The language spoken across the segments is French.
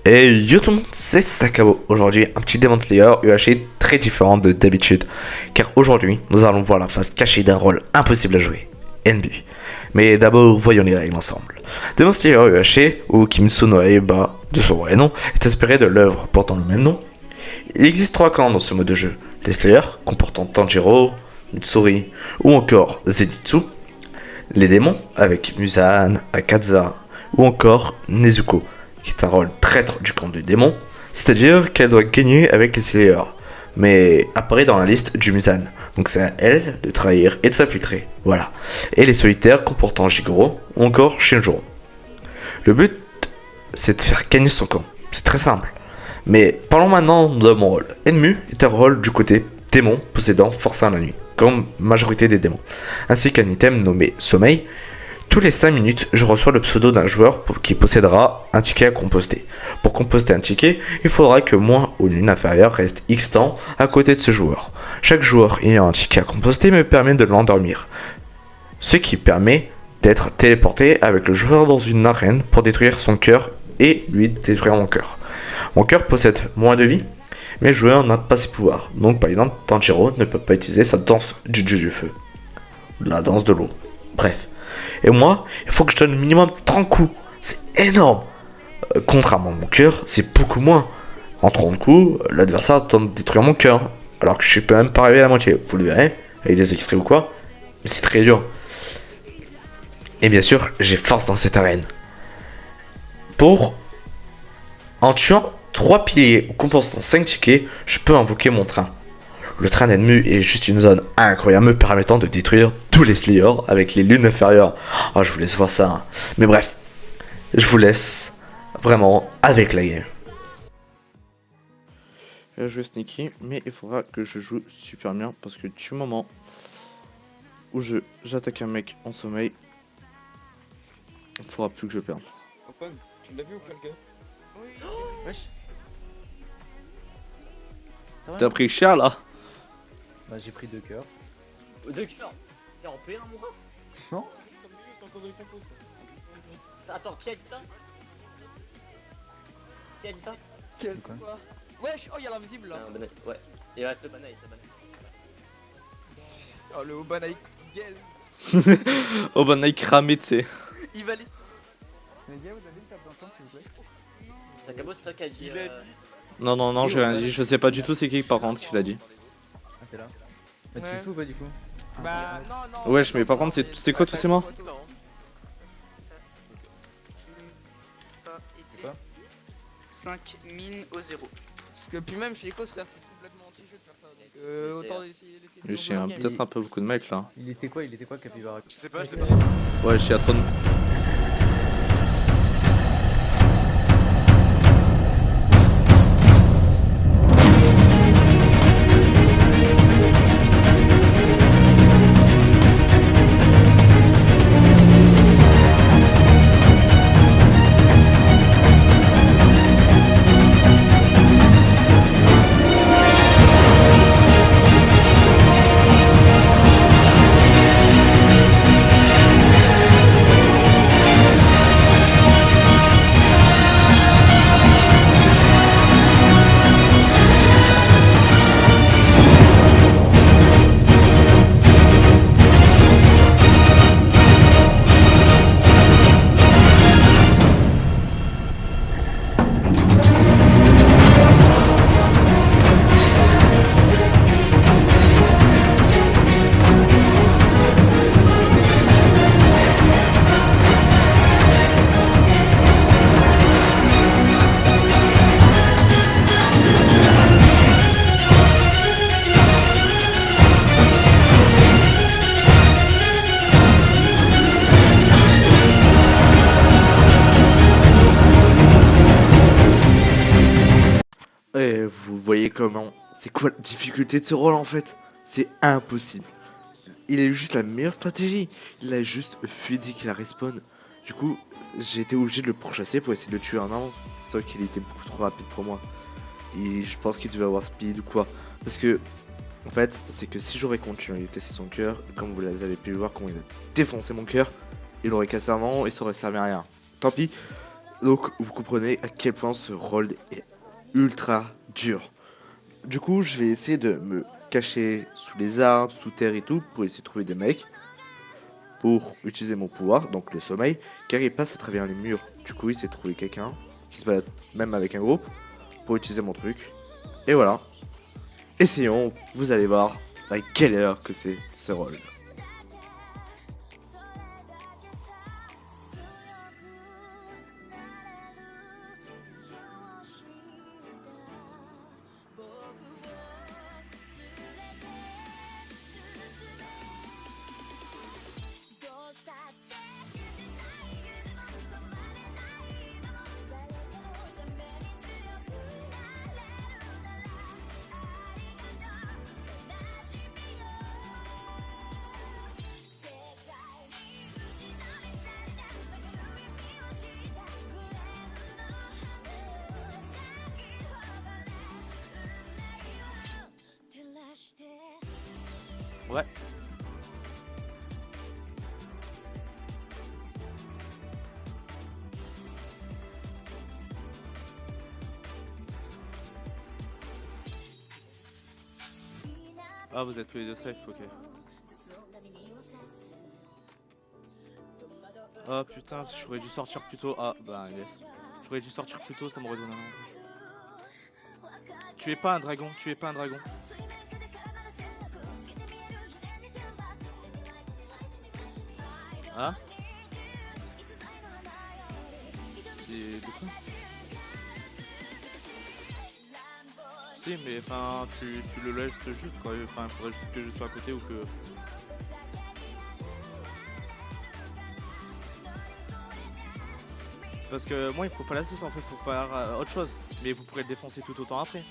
Et yo tout le monde, c'est Sakabo. Aujourd'hui, un petit Demon Slayer UHC très différent de d'habitude. Car aujourd'hui, nous allons voir la face cachée d'un rôle impossible à jouer, Enbu. Mais d'abord, voyons les règles ensemble. Demon Slayer UHC, ou Kimetsu no Yaiba, de son vrai nom, est inspiré de l'œuvre portant le même nom. Il existe 3 clans dans ce mode de jeu. Les Slayers, comportant Tanjiro, Mitsuri, ou encore Zenitsu. Les démons, avec Muzan, Akaza, ou encore Nezuko, qui est un rôle traître du camp du démon, c'est-à-dire qu'elle doit gagner avec les Slayers, mais apparaît dans la liste du Muzan, donc c'est à elle de trahir et de s'infiltrer, voilà. Et les solitaires comportant Jigoro, ou encore Shinjoro. Le but, c'est de faire gagner son camp, c'est très simple. Mais parlons maintenant de mon rôle. Enmu est un rôle du côté démon possédant force à la nuit, comme majorité des démons, ainsi qu'un item nommé Sommeil. Tous les 5 minutes, je reçois le pseudo d'un joueur qui possédera un ticket à composter. Pour composter un ticket, il faudra que moi ou l'une inférieure reste X temps à côté de ce joueur. Chaque joueur ayant un ticket à composter me permet de l'endormir, ce qui permet d'être téléporté avec le joueur dans une arène pour détruire son cœur et lui détruire mon cœur. Mon cœur possède moins de vie, mais le joueur n'a pas ses pouvoirs. Donc par exemple, Tanjiro ne peut pas utiliser sa danse du dieu du feu, la danse de l'eau. Bref. Et moi, il faut que je donne au minimum 30 coups. C'est énorme. Contrairement à mon cœur, c'est beaucoup moins. En 30 coups, l'adversaire tente de détruire mon cœur. Alors que je peux même pas arriver à la moitié. Vous le verrez, avec des extraits ou quoi. Mais c'est très dur. Et bien sûr, j'ai force dans cette arène. En tuant 3 piliers ou compensant 5 tickets, je peux invoquer mon train. Le train d'Enmu est juste une zone incroyable me permettant de détruire tous les Slayers avec les lunes inférieures. Oh, je vous laisse voir ça. Hein. Mais bref, je vous laisse vraiment avec la game. Je vais sneaky, mais il faudra que je joue super bien parce que du moment où j'attaque un mec en sommeil, il faudra plus que je perde. Antoine, tu l'as vu ou pas le gars? Oui. Oh wesh. T'as pris cher là? Bah j'ai pris 2 cœurs. 2 cœurs? T'es en P1 mon ref? Non. C'est encore dans les compos. Attends, qui a dit ça? Qui a dit ça? Qui a dit quoi? Wesh, oh y'a l'invisible là. Ouais, et ouais, c'est Banaï, c'est Banaï. Oh le Obanaï gaze. Obanaï cramé, tu sais. Il va aller. Les gars, vous avez une table d'enfant s'il vous plaît? Sakabo, c'est toi qui a dit. Non, j'ai rien dit. Je sais pas du tout c'est qui par contre qui l'a dit. Ah t'es là. Bah tu Ouais. le fous ou pas du coup? Bah non. Wesh, mais par contre, c'est quoi tous ces mots? C'est quoi? 5 mines au 0. Parce que puis même chez Ecos c'est complètement anti-jeu de faire ça. Donc autant laisser Mais j'ai peut-être un peu beaucoup de mecs là. Il était quoi Capybara? Je sais pas, je l'ai pas. Ouais, j'ai trop de. Et vous voyez comment. C'est quoi la difficulté de ce rôle en fait? C'est impossible. Il a eu juste la meilleure stratégie. Il a juste fui dès qu'il a respawn. Du coup, j'ai été obligé de le pourchasser pour essayer de le tuer en avance. Sauf qu'il était beaucoup trop rapide pour moi. Et je pense qu'il devait avoir speed ou quoi. Parce que, en fait, c'est que si j'aurais continué à casser son cœur, comme vous avez pu voir comment il a défoncé mon cœur, il aurait cassé avant et ça aurait servi à rien. Tant pis, Donc vous comprenez à quel point ce rôle est ultra dur. Du coup, je vais essayer de me cacher sous les arbres, sous terre et tout, pour essayer de trouver des mecs, pour utiliser mon pouvoir, donc le sommeil, car il passe à travers les murs. Du coup, il essaie de trouver quelqu'un qui se balade même avec un groupe, pour utiliser mon truc. Et voilà. Essayons, vous allez voir à quelle heure que c'est ce rôle. Ouais. Ah, vous êtes tous les deux safe, ok. Ah putain, j'aurais dû sortir plus tôt. Ah, bah yes. J'aurais dû sortir plus tôt, ça m'aurait donné un avantage. Tu es pas un dragon, tu es pas un dragon. Ah? C'est de quoi? Si, mais enfin, tu le laisses juste quoi. Enfin, il faudrait juste que je sois à côté ou que. Parce que moi, il faut pas la sauce en fait, faut faire autre chose. Mais vous pourrez le défoncer tout autant après.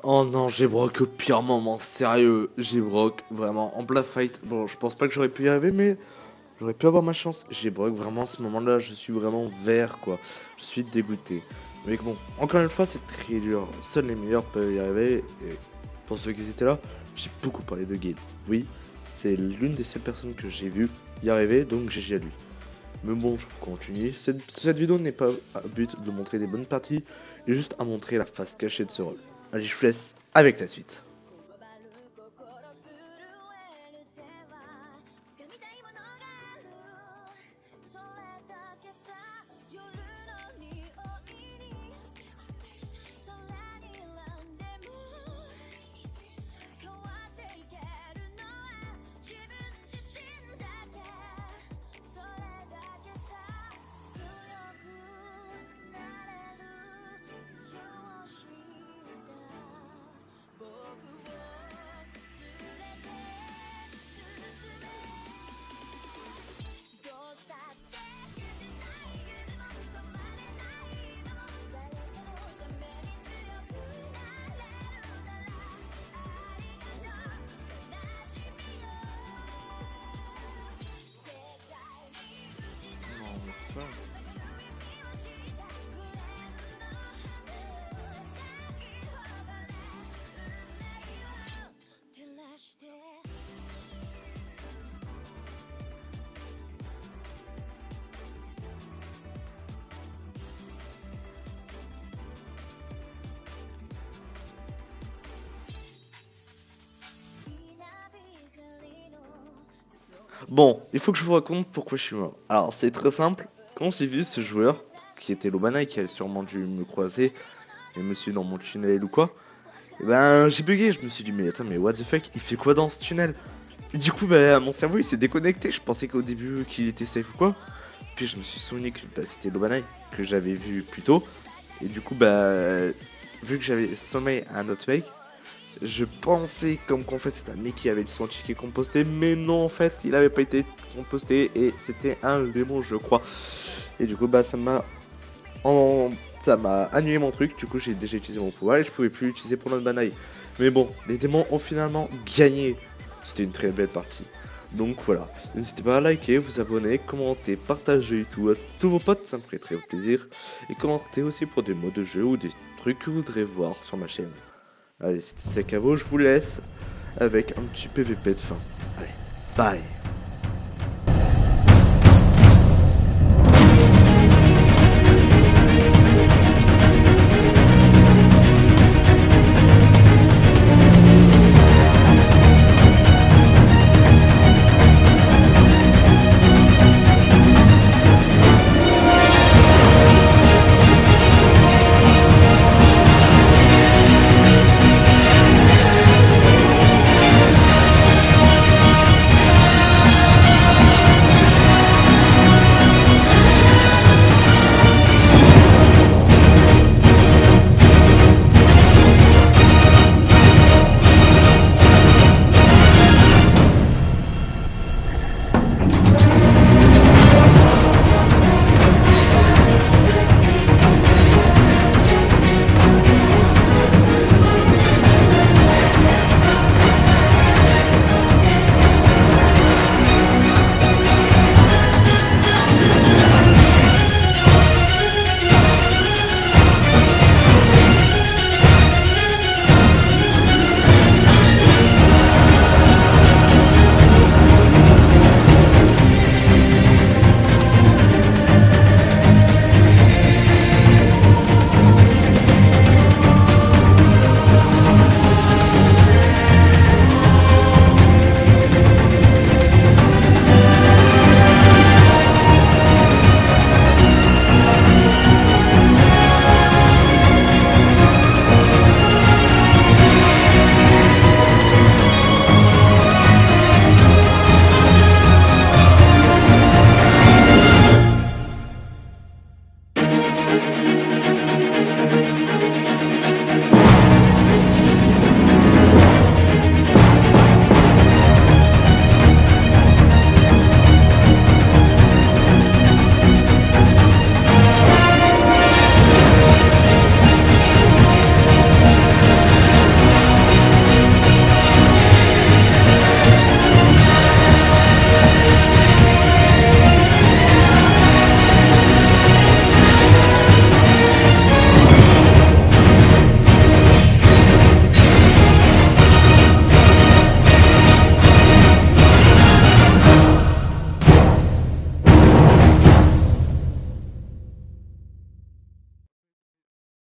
Oh non, j'ai broc au pire moment, sérieux, j'ai broc vraiment en plein fight. Bon, je pense pas que j'aurais pu y arriver, mais j'aurais pu avoir ma chance. J'ai broc vraiment à ce moment-là, je suis vraiment vert quoi. Je suis dégoûté. Mais bon, encore une fois, c'est très dur. Seuls les meilleurs peuvent y arriver. Et pour ceux qui étaient là, j'ai beaucoup parlé de Guide. Oui, c'est l'une des seules personnes que j'ai vu y arriver, donc GG à lui. Mais bon, je continue. Cette vidéo n'est pas à but de montrer des bonnes parties, et juste à montrer la face cachée de ce rôle. Allez, je vous laisse avec la suite. pas. Bon, il faut que je vous raconte pourquoi je suis mort. Alors, c'est très simple. Quand j'ai vu ce joueur, qui était Lobana, qui a sûrement dû me croiser et me suivre dans mon tunnel ou quoi, et ben j'ai bugué. Je me suis dit, mais attends, mais what the fuck, il fait quoi dans ce tunnel? Et du coup, bah, mon cerveau il s'est déconnecté. Je pensais qu'au début qu'il était safe ou quoi. Puis je me suis souvenu que bah, c'était Lobana que j'avais vu plus tôt. Et du coup, bah, vu que j'avais sommeil à un autre mec, je pensais comme qu'en fait c'était un mec qui avait son ticket composté, mais non en fait il avait pas été composté et c'était un démon je crois. Et du coup bah ça m'a annulé mon truc, du coup j'ai déjà utilisé mon pouvoir et je pouvais plus l'utiliser pour notre banaille. Mais bon, les démons ont finalement gagné. C'était une très belle partie. Donc voilà, n'hésitez pas à liker, vous abonner, commenter, partager et tout à tous vos potes, ça me ferait très plaisir. Et commenter aussi pour des modes de jeu ou des trucs que vous voudrez voir sur ma chaîne. Allez, c'était Sakabo, je vous laisse avec un petit PVP de fin. Allez, bye.